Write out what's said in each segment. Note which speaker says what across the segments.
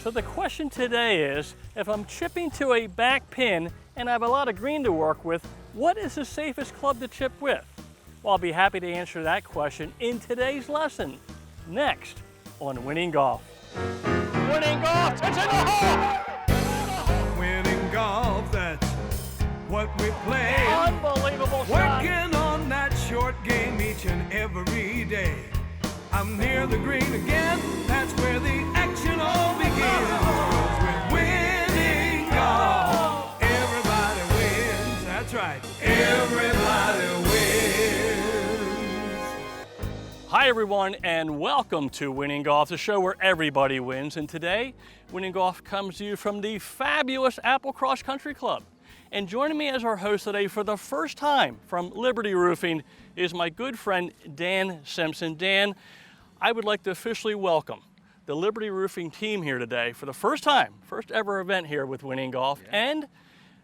Speaker 1: So the question today is, if I'm chipping to a back pin and I have a lot of green to work with, what is the safest club to chip with? Well, I'll be happy to answer that question in today's lesson. Next on Winning Golf. Winning Golf, it's in the hole!
Speaker 2: Winning golf, that's what we play.
Speaker 1: Unbelievable shot.
Speaker 2: Working on that short game each and every day. I'm near the green again, that's where the action all begins. 'Cause with winning golf, everybody wins. That's right, everybody wins.
Speaker 1: Hi everyone, and welcome to Winning Golf, the show where everybody wins. And today, Winning Golf comes to you from the fabulous Applecross Country Club. And joining me as our host today for the first time from Liberty Roofing is my good friend Dan Simpson. Dan, I would like to officially welcome the Liberty Roofing team here today for the first time, first ever event here with Winning Golf. Yeah. And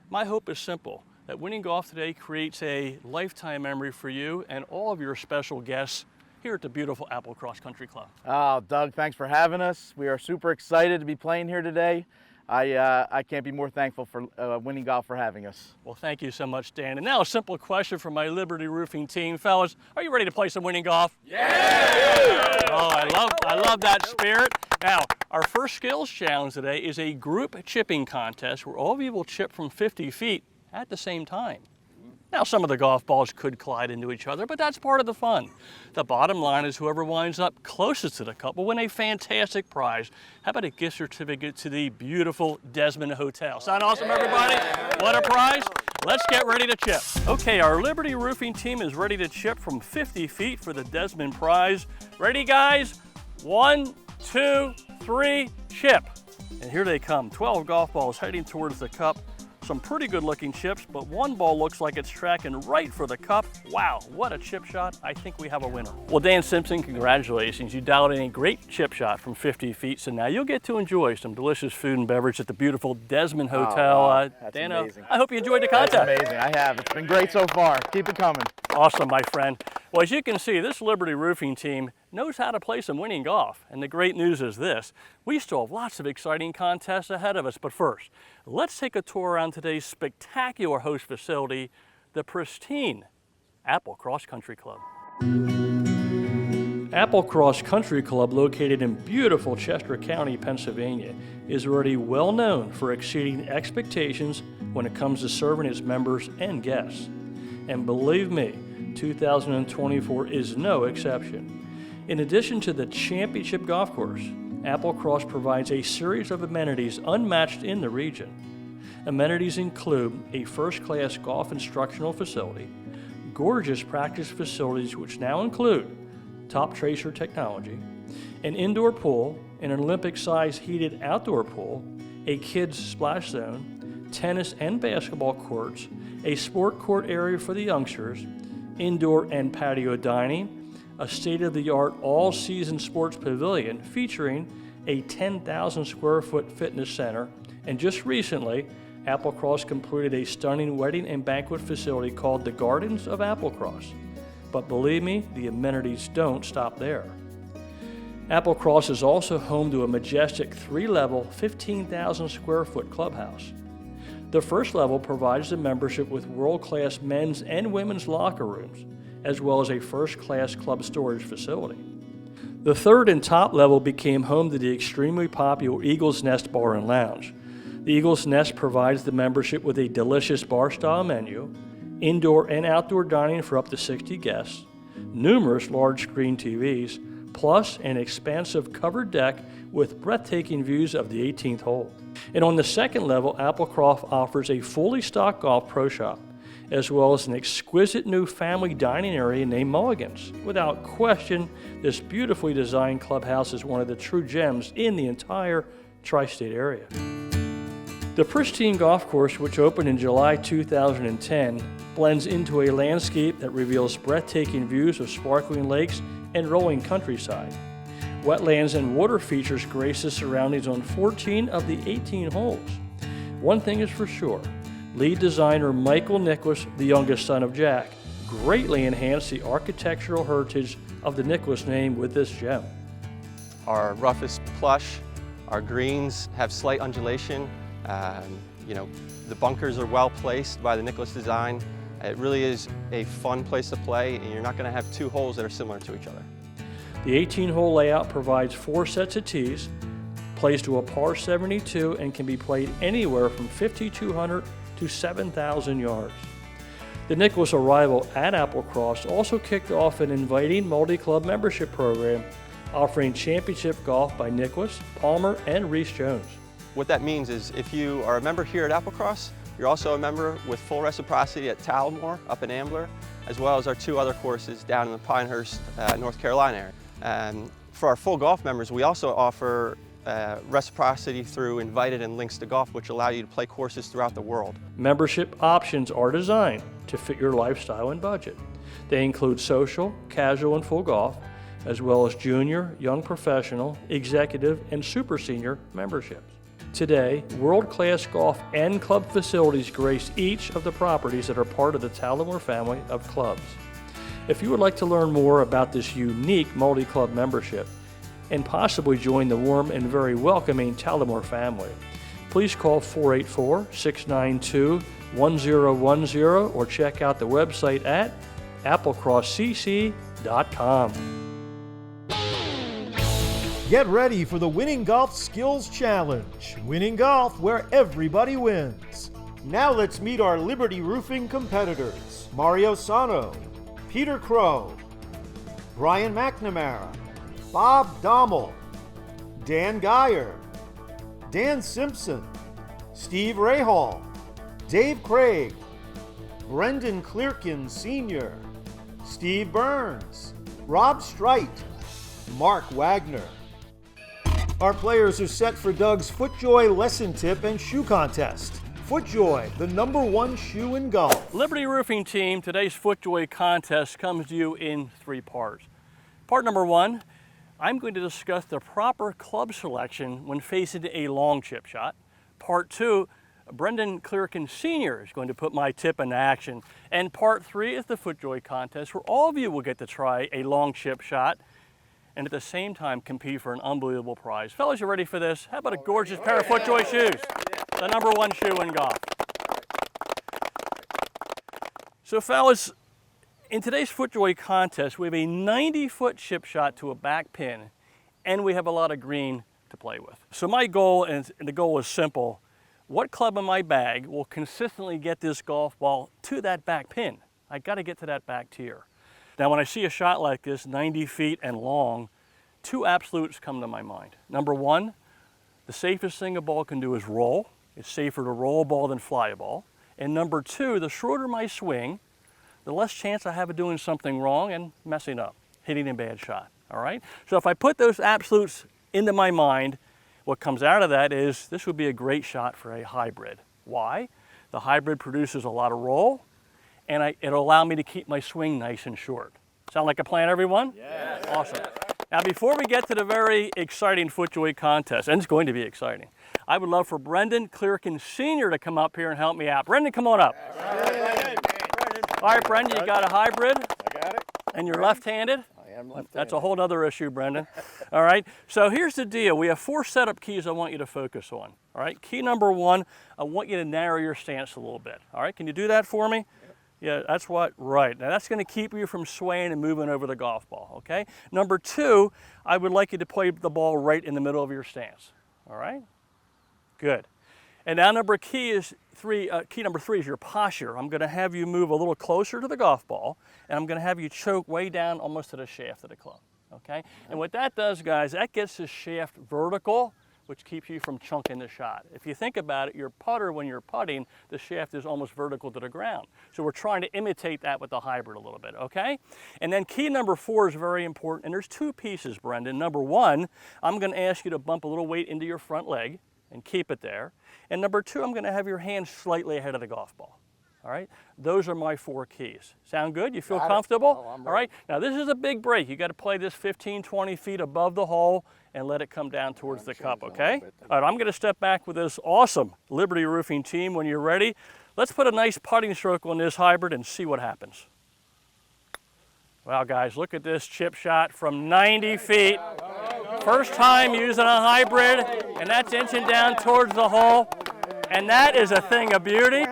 Speaker 1: my hope is simple, that Winning Golf today creates a lifetime memory for you and all of your special guests here at the beautiful Applecross Country Club.
Speaker 3: Oh, Doug, thanks for having us. We are super excited to be playing here today. I can't be more thankful for Winning Golf for having us.
Speaker 1: Well, thank you so much, Dan. And now a simple question from my Liberty Roofing team. Fellas, are you ready to play some Winning Golf? Yeah! Oh, I love that spirit. Now, our first skills challenge today is a group chipping contest where all of you will chip from 50 feet at the same time. Now, some of the golf balls could collide into each other, but that's part of the fun. The bottom line is whoever winds up closest to the cup will win a fantastic prize. How about a gift certificate to the beautiful Desmond Hotel? Sound awesome, everybody? What a prize. Let's get ready to chip. Okay, our Liberty Roofing team is ready to chip from 50 feet for the Desmond prize. Ready, guys? 1, 2, 3, chip. And here they come, 12 golf balls heading towards the cup. Some pretty good looking chips, but one ball looks like it's tracking right for the cup. Wow, what a chip shot. I think we have a winner. Well, Dan Simpson, congratulations. You dialed in a great chip shot from 50 feet, so now you'll get to enjoy some delicious food and beverage at the beautiful Desmond Hotel.
Speaker 3: Oh, wow. That's
Speaker 1: Dan,
Speaker 3: amazing.
Speaker 1: I hope you enjoyed the contest.
Speaker 3: That's amazing, I have. It's been great so far. Keep it coming.
Speaker 1: Awesome, my friend. Well, as you can see, this Liberty Roofing team knows how to play some winning golf. And the great news is this, we still have lots of exciting contests ahead of us. But first, let's take a tour around today's spectacular host facility, the pristine Applecross Country Club. Applecross Country Club, located in beautiful Chester County, Pennsylvania, is already well known for exceeding expectations when it comes to serving its members and guests. And believe me, 2024 is no exception. In addition to the championship golf course, Applecross provides a series of amenities unmatched in the region. Amenities include a first-class golf instructional facility, gorgeous practice facilities which now include top tracer technology, an indoor pool, an Olympic-sized heated outdoor pool, a kids splash zone, tennis and basketball courts, a sport court area for the youngsters, indoor and patio dining, a state-of-the-art all-season sports pavilion featuring a 10,000 square foot fitness center, and just recently, Applecross completed a stunning wedding and banquet facility called the Gardens of Applecross. But believe me, the amenities don't stop there. Applecross is also home to a majestic 3-level, 15,000 square foot clubhouse. The first level provides the membership with world-class men's and women's locker rooms, as well as a first-class club storage facility. The third and top level became home to the extremely popular Eagle's Nest Bar and Lounge. The Eagle's Nest provides the membership with a delicious bar-style menu, indoor and outdoor dining for up to 60 guests, numerous large-screen TVs, plus an expansive covered deck with breathtaking views of the 18th hole. And on the second level, Applecross offers a fully stocked golf pro shop, as well as an exquisite new family dining area named Mulligan's. Without question, this beautifully designed clubhouse is one of the true gems in the entire tri-state area. The pristine golf course, which opened in July 2010, blends into a landscape that reveals breathtaking views of sparkling lakes and rolling countryside. Wetlands and water features grace the surroundings on 14 of the 18 holes. One thing is for sure, lead designer Michael Nicholas, the youngest son of Jack, greatly enhanced the architectural heritage of the Nicholas name with this gem.
Speaker 4: Our roughest plush, Our greens have slight undulation. You know, the bunkers are well placed by the Nicklaus design. It really is a fun place to play, and you're not going to have two holes that are similar to each other.
Speaker 1: The 18-hole layout provides 4 sets of tees, plays to a par 72, and can be played anywhere from 5,200 to 7,000 yards. The Nicklaus arrival at Applecross also kicked off an inviting multi-club membership program offering championship golf by Nicklaus, Palmer, and Reese Jones.
Speaker 4: What that means is if you are a member here at Applecross, you're also a member with full reciprocity at Talmore up in Ambler, as well as our 2 other courses down in the Pinehurst, North Carolina area. For our full golf members, we also offer reciprocity through Invited and Links to Golf, which allow you to play courses throughout the world.
Speaker 1: Membership options are designed to fit your lifestyle and budget. They include social, casual, and full golf, as well as junior, young professional, executive, and super senior memberships. Today, world-class golf and club facilities grace each of the properties that are part of the Talmore family of clubs. If you would like to learn more about this unique multi-club membership and possibly join the warm and very welcoming Talmore family, please call 484-692-1010 or check out the website at applecrosscc.com.
Speaker 5: Get ready for the Winning Golf Skills Challenge. Winning golf where everybody wins. Now let's meet our Liberty Roofing competitors. Mario Sano, Peter Crow, Brian McNamara, Bob Dommel, Dan Geyer, Dan Simpson, Steve Rahal, Dave Craig, Brendan Clearkin Sr., Steve Burns, Rob Strite, Mark Wagner. Our players are set for Doug's FootJoy lesson tip and shoe contest. FootJoy, the #1 shoe in golf.
Speaker 1: Liberty Roofing Team, today's FootJoy contest comes to you in 3 parts. Part number 1, I'm going to discuss the proper club selection when facing a long chip shot. Part 2, Brendan Clearkin Sr. is going to put my tip into action. And part 3 is the FootJoy contest, where all of you will get to try a long chip shot and at the same time compete for an unbelievable prize. Fellas, you ready for this? How about a gorgeous pair of FootJoy shoes? The #1 shoe in golf. So fellas, in today's FootJoy contest, we have a 90-foot chip shot to a back pin, and we have a lot of green to play with. So my goal, and the goal is simple, what club in my bag will consistently get this golf ball to that back pin? I gotta get to that back tier. Now when I see a shot like this, 90 feet and long, 2 absolutes come to my mind. Number 1, the safest thing a ball can do is roll. It's safer to roll a ball than fly a ball. And number 2, the shorter my swing, the less chance I have of doing something wrong and messing up, hitting a bad shot, all right? So if I put those absolutes into my mind, what comes out of that is this would be a great shot for a hybrid. Why? The hybrid produces a lot of roll, and it'll allow me to keep my swing nice and short. Sound like a plan, everyone? Yes. Awesome. Now, before we get to the very exciting FootJoy contest, and it's going to be exciting, I would love for Brendan Clearkin Sr. to come up here and help me out. Brendan, come on up. All right, Brendan, you got a hybrid?
Speaker 6: I got it.
Speaker 1: And you're left-handed?
Speaker 6: I am left-handed.
Speaker 1: That's a whole other issue, Brendan. All right, so here's the deal. We have 4 setup keys I want you to focus on. All right, key number 1, I want you to narrow your stance a little bit. All right, can you do that for me? Yeah, that's what, right. Now that's gonna keep you from swaying and moving over the golf ball, okay? Number 2, I would like you to play the ball right in the middle of your stance, all right? Good. And now key number 3 is your posture. I'm gonna have you move a little closer to the golf ball, and I'm gonna have you choke way down almost to the shaft of the club, okay? And what that does, guys, that gets the shaft vertical, which keeps you from chunking the shot. If you think about it, your putter, when you're putting, the shaft is almost vertical to the ground. So we're trying to imitate that with the hybrid a little bit, okay? And then key number 4 is very important, and there's 2 pieces, Brendan. Number 1, I'm gonna ask you to bump a little weight into your front leg and keep it there. And number 2, I'm gonna have your hand slightly ahead of the golf ball. All right, those are my 4 keys. Sound good? You feel comfortable?
Speaker 6: Oh, I'm ready.
Speaker 1: All right, now this is a big break. You got to play this 15, 20 feet above the hole and let it come down towards the cup, okay? All right, I'm going to step back with this awesome Liberty Roofing team. When you're ready, let's put a nice putting stroke on this hybrid and see what happens. Wow, guys, look at this chip shot from 90 feet. First time using a hybrid, and that's inching down towards the hole. And that is a thing of beauty.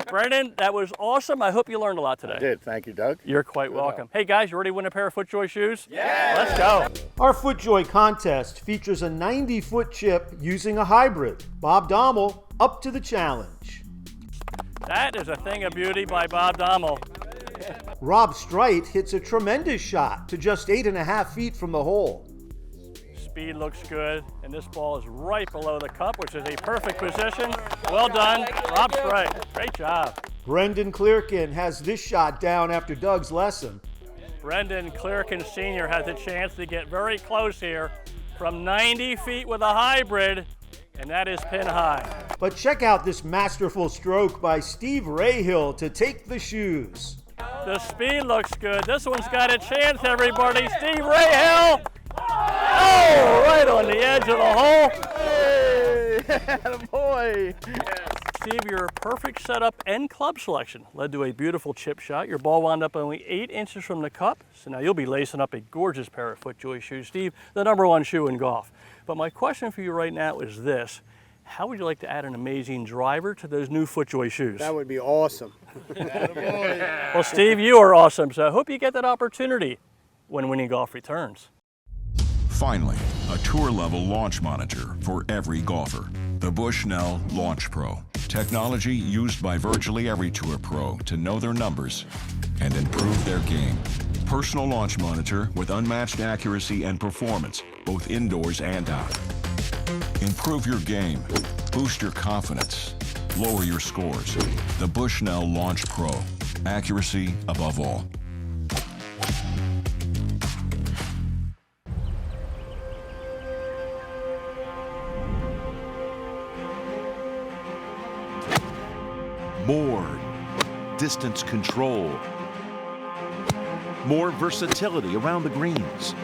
Speaker 1: Brendan, that was awesome. I hope you learned a lot today.
Speaker 6: I did. Thank you, Doug.
Speaker 1: You're quite welcome. Hey guys, you ready to win a pair of FootJoy shoes? Yeah! Let's go.
Speaker 5: Our FootJoy contest features a 90-foot chip using a hybrid. Bob Dommel, up to the challenge.
Speaker 1: That is a thing of beauty by Bob Dommel.
Speaker 5: Rob Strite hits a tremendous shot to just 8.5 feet from the hole.
Speaker 1: Speed looks good, and this ball is right below the cup, which is a perfect position. Well done, Rob Strite. Great job.
Speaker 5: Brendan Clearkin has this shot down after Doug's lesson.
Speaker 1: Brendan Clearkin Sr. has a chance to get very close here from 90 feet with a hybrid, and that is pin high.
Speaker 5: But check out this masterful stroke by Steve Rahill to take the shoes.
Speaker 1: The speed looks good. This one's got a chance, everybody. Steve Rahill. Oh, right on the edge of the hole.
Speaker 3: Hey, boy.
Speaker 1: Steve, your perfect setup and club selection led to a beautiful chip shot. Your ball wound up only 8 inches from the cup, so now you'll be lacing up a gorgeous pair of FootJoy shoes. Steve, the #1 shoe in golf. But my question for you right now is this. How would you like to add an amazing driver to those new FootJoy shoes?
Speaker 6: That would be awesome.
Speaker 1: Well, Steve, you are awesome, so I hope you get that opportunity when Winning Golf returns.
Speaker 7: Finally, a tour-level launch monitor for every golfer. The Bushnell Launch Pro. Technology used by virtually every tour pro to know their numbers and improve their game. Personal launch monitor with unmatched accuracy and performance, both indoors and out. Improve your game, boost your confidence, lower your scores. The Bushnell Launch Pro. Accuracy above all.
Speaker 8: More distance control, more versatility around the greens,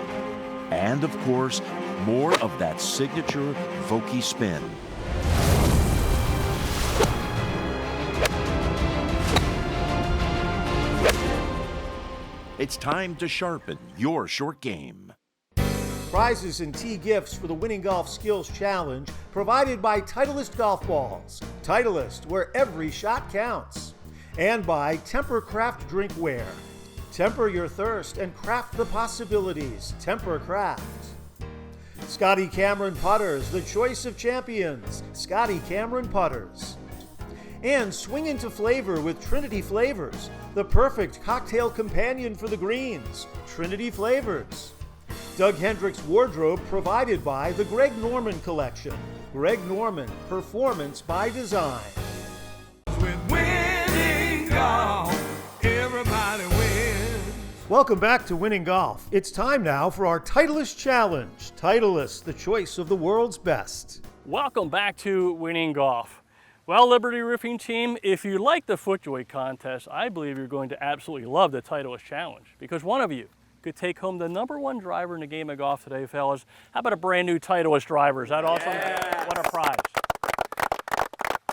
Speaker 8: and of course, more of that signature Vokey spin. It's time to sharpen your short game.
Speaker 5: Prizes and tee gifts for the Winning Golf Skills Challenge provided by Titleist Golf Balls. Titleist, where every shot counts. And by Temper Craft Drinkware. Temper your thirst and craft the possibilities. Temper Craft. Scotty Cameron Putters, the choice of champions. Scotty Cameron Putters. And swing into flavor with Trinity Flavors, the perfect cocktail companion for the greens. Trinity Flavors. Doug Hendricks wardrobe provided by the Greg Norman Collection. Greg Norman, performance by design.
Speaker 2: With Winning Golf, everybody wins.
Speaker 5: Welcome back to Winning Golf. It's time now for our Titleist Challenge. Titleist, the choice of the world's best.
Speaker 1: Welcome back to Winning Golf. Well, Liberty Roofing team, if you like the FootJoy contest, I believe you're going to absolutely love the Titleist Challenge because one of you could take home the #1 driver in the game of golf today, fellas. How about a brand new Titleist driver? Is that awesome? Yeah. What a prize.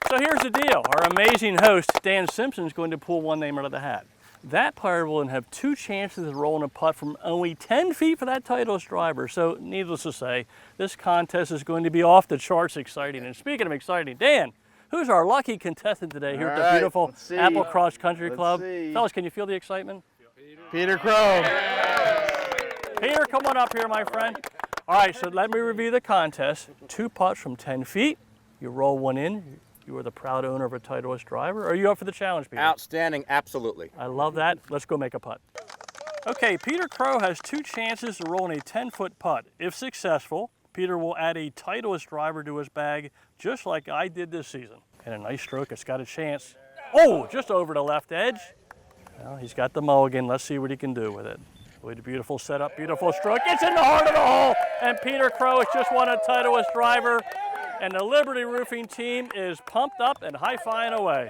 Speaker 1: So here's the deal. Our amazing host, Dan Simpson, is going to pull one name out of the hat. That player will then have 2 chances of rolling a putt from only 10 feet for that Titleist driver. So needless to say, this contest is going to be off the charts exciting. And speaking of exciting, Dan, who's our lucky contestant today here at the beautiful Applecross Country Club? Fellas, can you feel the excitement?
Speaker 3: Peter Crow.
Speaker 1: Peter, come on up here, my friend. All right, so let me review the contest. 2 putts from 10 feet. You roll one in. You are the proud owner of a Titleist driver. Are you up for the challenge, Peter?
Speaker 9: Outstanding, absolutely.
Speaker 1: I love that. Let's go make a putt. Okay, Peter Crow has 2 chances to roll in a 10-foot putt. If successful, Peter will add a Titleist driver to his bag, just like I did this season. And a nice stroke, it's got a chance. Oh, just over the left edge. Well, he's got the mulligan. Let's see what he can do with it. With a beautiful setup, beautiful stroke. It's in the heart of the hole. And Peter Crow has just won a Titleist driver. And the Liberty Roofing team is pumped up and high-fiving away.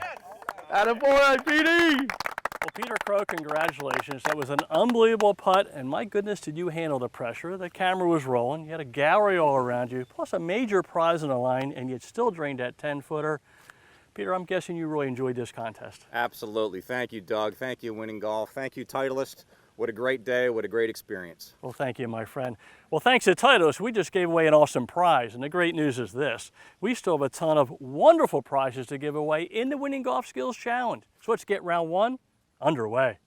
Speaker 3: Attaboy, Petey!
Speaker 1: Well, Peter Crow, congratulations. That was an unbelievable putt. And my goodness, did you handle the pressure? The camera was rolling. You had a gallery all around you, plus a major prize on the line, and yet still drained that 10-footer. Peter, I'm guessing you really enjoyed this contest.
Speaker 9: Absolutely. Thank you, Doug. Thank you, Winning Golf. Thank you, Titleist.
Speaker 6: what a great day, what a great experience.
Speaker 1: Well, thank you, my friend. Well, thanks to Titleist, we just gave away an awesome prize. And the great news is this: we still have a ton of wonderful prizes to give away in the Winning Golf Skills Challenge. So let's get round one underway.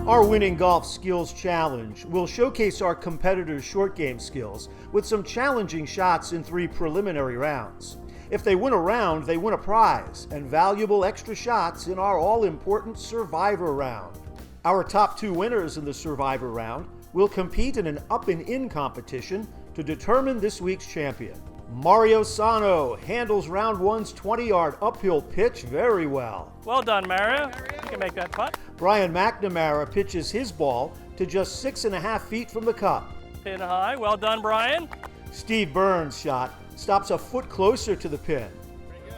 Speaker 5: Our Winning Golf Skills Challenge will showcase our competitors' short game skills with some challenging shots in 3 preliminary rounds. If they win a round, they win a prize and valuable extra shots in our all-important Survivor round. Our top 2 winners in the Survivor round will compete in an up and in competition to determine this week's champion. Mario Sano handles round 1's 20-yard uphill pitch very well.
Speaker 1: Well done, Mario. You can make that putt.
Speaker 5: Brian McNamara pitches his ball to just 6.5 feet from the cup.
Speaker 1: Pin high. Well done, Brian.
Speaker 5: Steve Burns' shot stops a foot closer to the pin.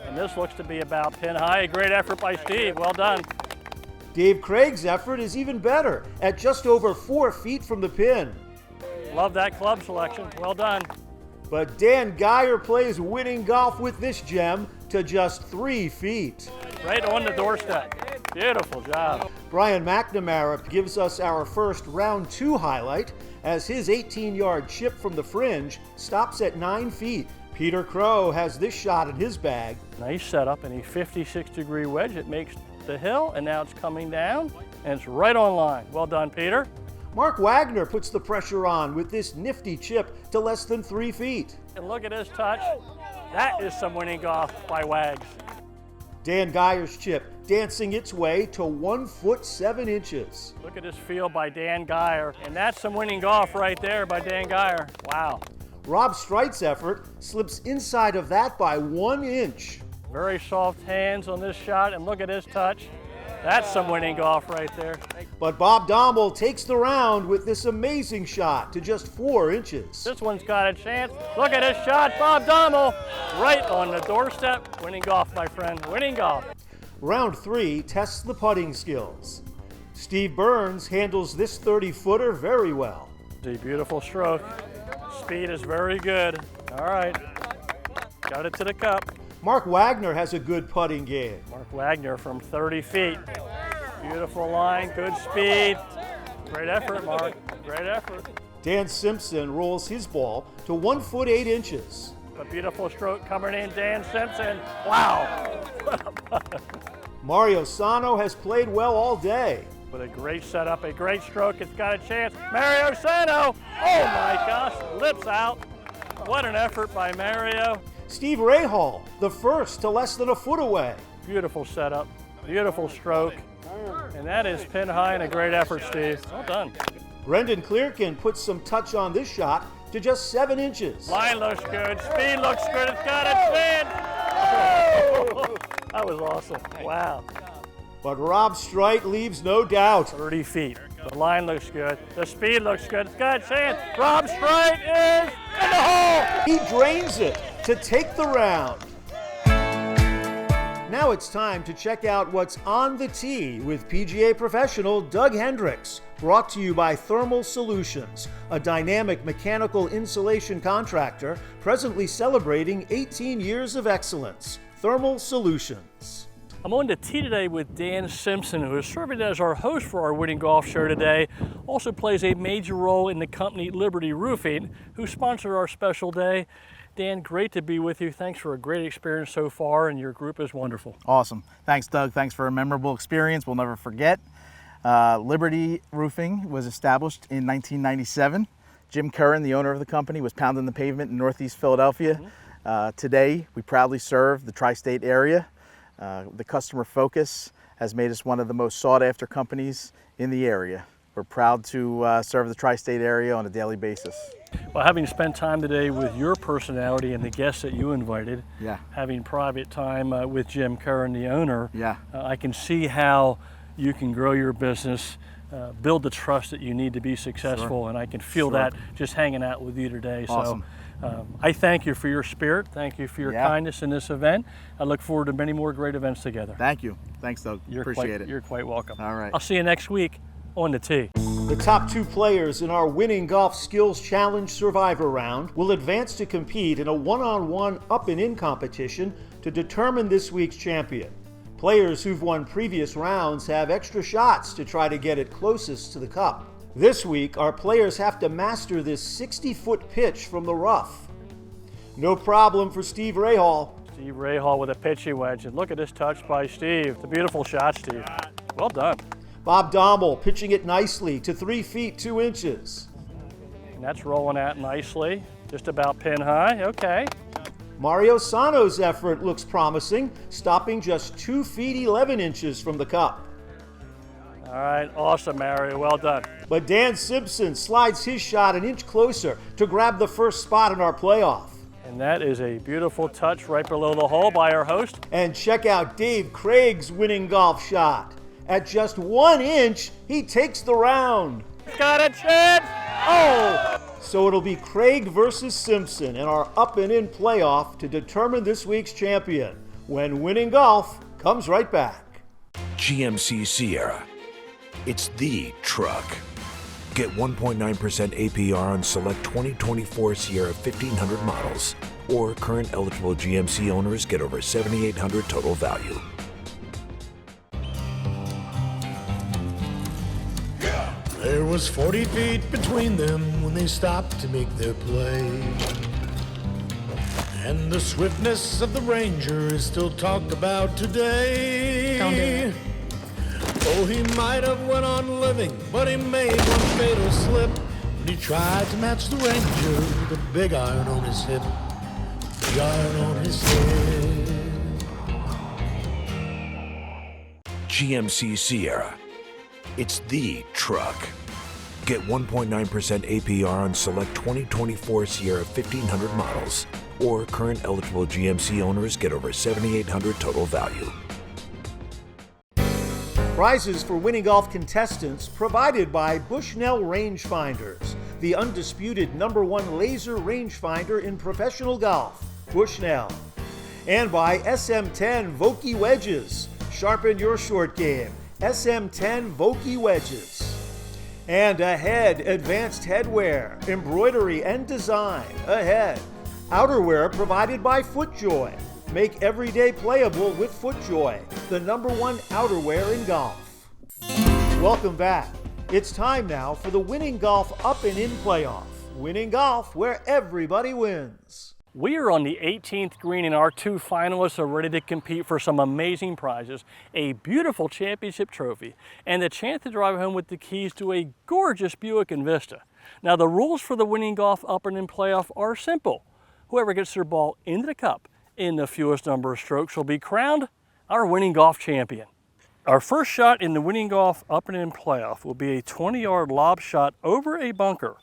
Speaker 1: And this looks to be about pin high. A great effort by Steve. Well done.
Speaker 5: Dave Craig's effort is even better at just over 4 feet from the pin.
Speaker 1: Love that club selection. Well done.
Speaker 5: But Dan Geyer plays winning golf with this gem to just 3 feet.
Speaker 1: Right on the doorstep. Beautiful job.
Speaker 5: Brian McNamara gives us our first round 2 highlight as his 18-yard chip from the fringe stops at 9 feet. Peter Crow has this shot in his bag.
Speaker 1: Nice setup and a 56-degree wedge. It makes the hill, and now it's coming down, and it's right on line. Well done, Peter.
Speaker 5: Mark Wagner puts the pressure on with this nifty chip to less than 3 feet.
Speaker 1: And look at his touch. That is some winning golf by Wags.
Speaker 5: Dan Geyer's chip dancing its way to 1 foot 7 inches.
Speaker 1: Look at this field by Dan Geyer, and that's some winning golf right there by Dan Geyer. Wow.
Speaker 5: Rob Streit's effort slips inside of that by 1 inch.
Speaker 1: Very soft hands on this shot, and look at his touch. That's some winning golf right there.
Speaker 5: But Bob Dommel takes the round with this amazing shot to just 4 inches.
Speaker 1: This one's got a chance. Look at his shot, Bob Dommel. Right on the doorstep. Winning golf, my friend. Winning golf.
Speaker 5: Round 3 tests the putting skills. Steve Burns handles this 30-footer very well.
Speaker 1: A beautiful stroke. Speed is very good. All right. Got it to the cup.
Speaker 5: Mark Wagner has a good putting game.
Speaker 1: Mark Wagner from 30 feet. Beautiful line, good speed. Great effort, Mark. Great effort.
Speaker 5: Dan Simpson rolls his ball to 1 foot 8 inches.
Speaker 1: A beautiful stroke coming in, Dan Simpson. Wow.
Speaker 5: Mario Sano has played well all day.
Speaker 1: With a great setup, a great stroke, it's got a chance. Mario Sano! Oh my gosh, lips out. What an effort by Mario.
Speaker 5: Steve Rahal, the first to less than a foot away.
Speaker 1: Beautiful setup, beautiful stroke. And that is pin high and a great effort, Steve. Well done.
Speaker 5: Brendan Clearkin puts some touch on this shot to just 7 inches.
Speaker 1: Line looks good, speed looks good, it's got a spin. That was awesome, wow.
Speaker 5: But Rob Streit leaves no doubt.
Speaker 1: 30 feet. The line looks good. The speed looks good. It's got a chance. Rob Streit is in the hole.
Speaker 5: He drains it to take the round. Now it's time to check out what's on the tee with PGA professional Doug Hendricks. Brought to you by Thermal Solutions, a dynamic mechanical insulation contractor presently celebrating 18 years of excellence. Thermal Solutions.
Speaker 1: I'm on the tee today with Dan Simpson, who is serving as our host for our Winning Golf Show today. Also plays a major role in the company Liberty Roofing, who sponsored our special day. Dan, great to be with you. Thanks for a great experience so far, and your group is wonderful.
Speaker 3: Awesome. Thanks, Doug. Thanks for a memorable experience we'll never forget. Liberty Roofing was established in 1997. Jim Curran, the owner of the company, was pounding the pavement in Northeast Philadelphia. Today, we proudly serve the tri-state area. The customer focus has made us one of the most sought-after companies in the area. We're proud to serve the tri-state area on a daily basis.
Speaker 1: Well, having spent time today with your personality and the guests that you invited, having private time with Jim Curran, the owner, I can see how you can grow your business, build the trust that you need to be successful, and I can feel that just hanging out with you today.
Speaker 3: Awesome.
Speaker 1: So I thank you for your spirit. Thank you for your kindness in this event. I look forward to many more great events together.
Speaker 3: Thank you. Thanks, Doug. Appreciate it.
Speaker 1: You're quite welcome.
Speaker 3: All right.
Speaker 1: I'll see you next week on the tee.
Speaker 5: The top 2 players in our Winning Golf Skills Challenge Survivor round will advance to compete in a one-on-one up and in competition to determine this week's champion. Players who've won previous rounds have extra shots to try to get it closest to the cup. This week, our players have to master this 60-foot pitch from the rough. No problem for Steve Rahal.
Speaker 1: Steve Rahal with a pitching wedge, and look at this touch by Steve. It's a beautiful shot, Steve. Well done.
Speaker 5: Bob Dommel pitching it nicely to 3 feet 2 inches.
Speaker 1: And that's rolling out nicely, just about pin high. Okay.
Speaker 5: Mario Sano's effort looks promising, stopping just 2 feet 11 inches from the cup.
Speaker 1: All right, awesome, Mario. Well done.
Speaker 5: But Dan Simpson slides his shot an inch closer to grab the first spot in our playoff.
Speaker 1: And that is a beautiful touch right below the hole by our host.
Speaker 5: And check out Dave Craig's winning golf shot. At just 1 inch, he takes the round.
Speaker 1: Got a chance! Oh!
Speaker 5: So it'll be Craig versus Simpson in our up and in playoff to determine this week's champion when Winning Golf comes right back.
Speaker 8: GMC Sierra. It's the truck. Get 1.9% APR on select 2024 Sierra 1500 models, or current eligible GMC owners get over $7,800 total value.
Speaker 9: There was 40 feet between them when they stopped to make their play. And the swiftness of the Ranger is still talked about today.
Speaker 10: Don't do it.
Speaker 9: Oh, he might have went on living, but he made one fatal slip when he tried to match the Ranger with a big iron on his hip. Big iron on his head.
Speaker 8: GMC Sierra. It's the truck. Get 1.9% APR on select 2024 Sierra 1500 models, or current eligible GMC owners get over $7,800 total value.
Speaker 5: Prizes for Winning Golf contestants provided by Bushnell Rangefinders, the undisputed #1 laser rangefinder in professional golf, Bushnell. And by SM10 Vokey Wedges. Sharpen your short game. SM10 Vokey Wedges. And Ahead Advanced Headwear, Embroidery and Design. Ahead. Outerwear provided by FootJoy. Make every day playable with FootJoy, the #1 outerwear in golf. Welcome back. It's time now for the Winning Golf Up and In playoff. Winning Golf, where everybody wins.
Speaker 1: We are on the 18th green, and our 2 finalists are ready to compete for some amazing prizes, a beautiful championship trophy, and the chance to drive home with the keys to a gorgeous Buick Envista. Now, the rules for the Winning Golf Up and In playoff are simple. Whoever gets their ball into the cup in the fewest number of strokes will be crowned our winning golf champion. Our first shot in the Winning Golf Up and In playoff will be a 20-yard lob shot over a bunker.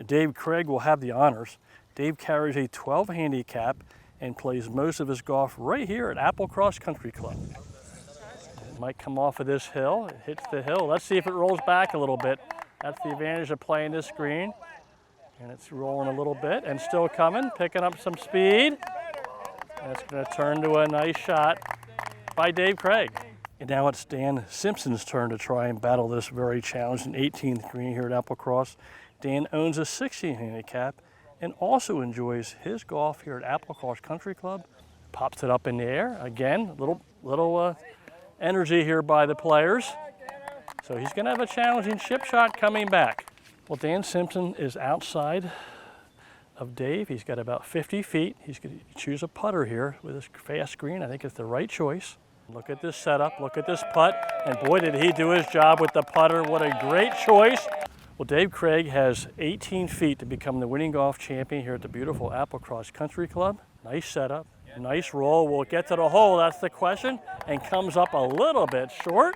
Speaker 1: Dave Craig will have the honors. Dave carries a 12 handicap and plays most of his golf right here at Applecross Country Club. It might come off of this hill. It hits the hill. Let's see if it rolls back a little bit. That's the advantage of playing this green. And it's rolling a little bit and still coming, picking up some speed. And it's going to turn to a nice shot by Dave Craig. And now it's Dan Simpson's turn to try and battle this very challenging 18th green here at Applecross. Dan owns a 16 handicap and also enjoys his golf here at Applecross Country Club. Pops it up in the air. Again, little energy here by the players. So he's going to have a challenging chip shot coming back. Well, Dan Simpson is outside of Dave. He's got about 50 feet. He's going to choose a putter here with this fast green. I think it's the right choice. Look at this setup. Look at this putt. And boy, did he do his job with the putter. What a great choice. Well, Dave Craig has 18 feet to become the winning golf champion here at the beautiful Applecross Country Club. Nice setup, nice roll. We'll get to the hole, that's the question, and comes up a little bit short.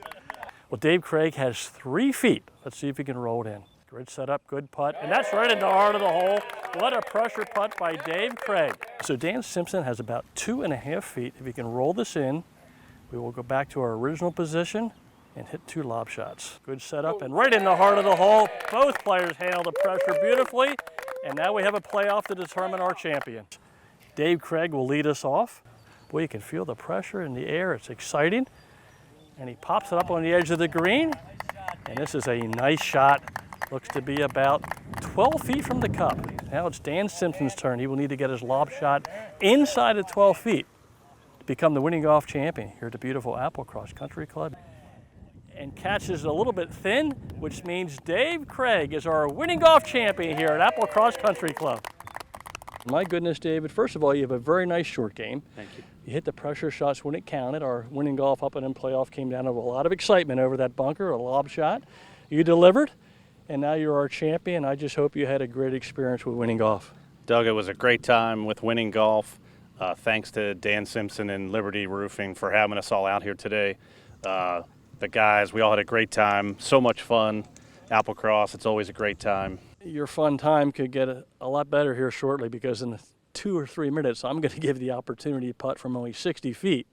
Speaker 1: Well, Dave Craig has 3 feet. Let's see if he can roll it in. Good setup, good putt, and that's right in the heart of the hole. What a pressure putt by Dave Craig. So Dan Simpson has about 2.5 feet. If he can roll this in, we will go back to our original position and hit 2 lob shots. Good setup and right in the heart of the hole. Both players handle the pressure beautifully, and now we have a playoff to determine our champion. Dave Craig will lead us off. Boy, you can feel the pressure in the air. It's exciting. And he pops it up on the edge of the green, and this is a nice shot. Looks to be about 12 feet from the cup. Now it's Dan Simpson's turn. He will need to get his lob shot inside of 12 feet to become the winning golf champion here at the beautiful Applecross Country Club. and catches a little bit thin, which means Dave Craig is our winning golf champion here at Applecross Country Club. My goodness, David, first of all, you have a very nice short game.
Speaker 10: Thank you.
Speaker 1: You hit the pressure shots when it counted. Our winning golf up and in playoff came down to a lot of excitement over that bunker, a lob shot. You delivered, and now you're our champion. I just hope you had a great experience with winning golf.
Speaker 10: Doug, it was a great time with winning golf. Thanks to Dan Simpson and Liberty Roofing for having us all out here today. The guys, we all had a great time. So much fun. Applecross, it's always a great time.
Speaker 1: Your fun time could get a lot better here shortly, because in 2 or 3 minutes, I'm going to give the opportunity to putt from only 60 feet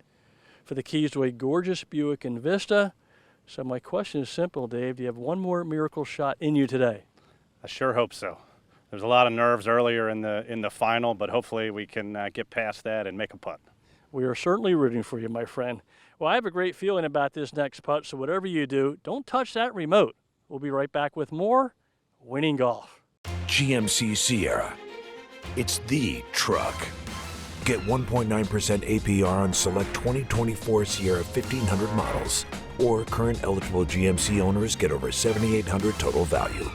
Speaker 1: for the keys to a gorgeous Buick Envista. So my question is simple, Dave. Do you have one more miracle shot in you today?
Speaker 10: I sure hope so. There was a lot of nerves earlier in the final, but hopefully we can get past that and make a putt.
Speaker 1: We are certainly rooting for you, my friend. Well, I have a great feeling about this next putt, so whatever you do, don't touch that remote. We'll be right back with more Winning Golf.
Speaker 8: GMC Sierra. It's the truck. Get 1.9% APR on select 2024 Sierra 1500 models, or current eligible GMC owners get over $7,800 total value.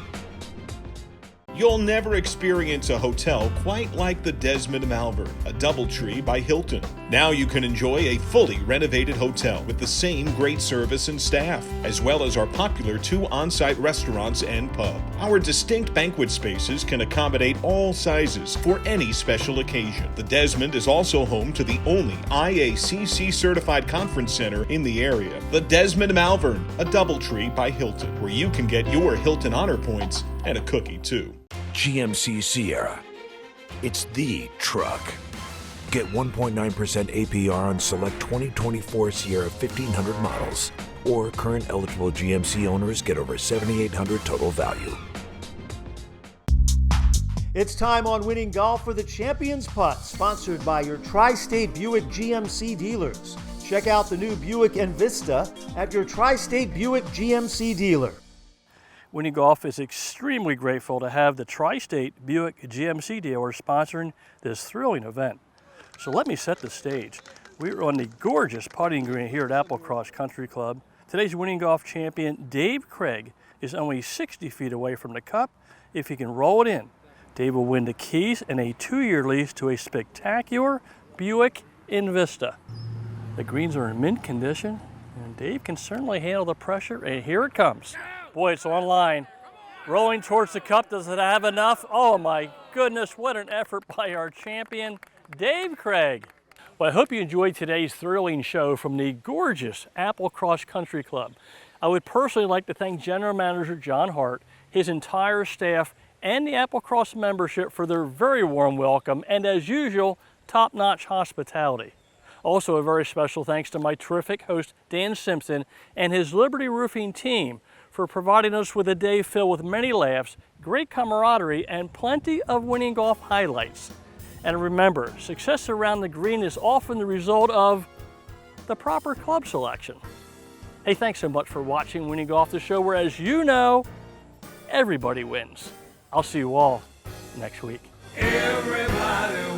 Speaker 11: You'll never experience a hotel quite like the Desmond Malvern, a DoubleTree by Hilton. Now you can enjoy a fully renovated hotel with the same great service and staff, as well as our popular 2 on-site restaurants and pub. Our distinct banquet spaces can accommodate all sizes for any special occasion. The Desmond is also home to the only IACC certified conference center in the area. The Desmond Malvern, a DoubleTree by Hilton, where you can get your Hilton honor points and a cookie too.
Speaker 8: GMC Sierra. It's the truck. Get 1.9% APR on select 2024 Sierra 1500 models, or current eligible GMC owners get over $7,800 total value.
Speaker 5: It's time on Winning Golf for the Champions Putt, sponsored by your Tri-State Buick GMC dealers. Check out the new Buick Envista at your Tri-State Buick GMC dealer.
Speaker 1: Winning Golf is extremely grateful to have the Tri-State Buick GMC dealer sponsoring this thrilling event. So let me set the stage. We are on the gorgeous putting green here at Applecross Country Club. Today's Winning Golf champion, Dave Craig, is only 60 feet away from the cup. If he can roll it in, Dave will win the keys and a 2-year lease to a spectacular Buick Envista. The greens are in mint condition, and Dave can certainly handle the pressure, and here it comes. Boy, it's on line. Rolling towards the cup. Does it have enough? Oh my goodness, what an effort by our champion, Dave Craig. Well, I hope you enjoyed today's thrilling show from the gorgeous Applecross Country Club. I would personally like to thank General Manager John Hart, his entire staff, and the Applecross membership for their very warm welcome and, as usual, top-notch hospitality. Also, a very special thanks to my terrific host, Dan Simpson, and his Liberty Roofing team for providing us with a day filled with many laughs, great camaraderie, and plenty of winning golf highlights. And remember, success around the green is often the result of the proper club selection. Hey, thanks so much for watching Winning Golf, the show where, as you know, everybody wins. I'll see you all next week.
Speaker 2: Everybody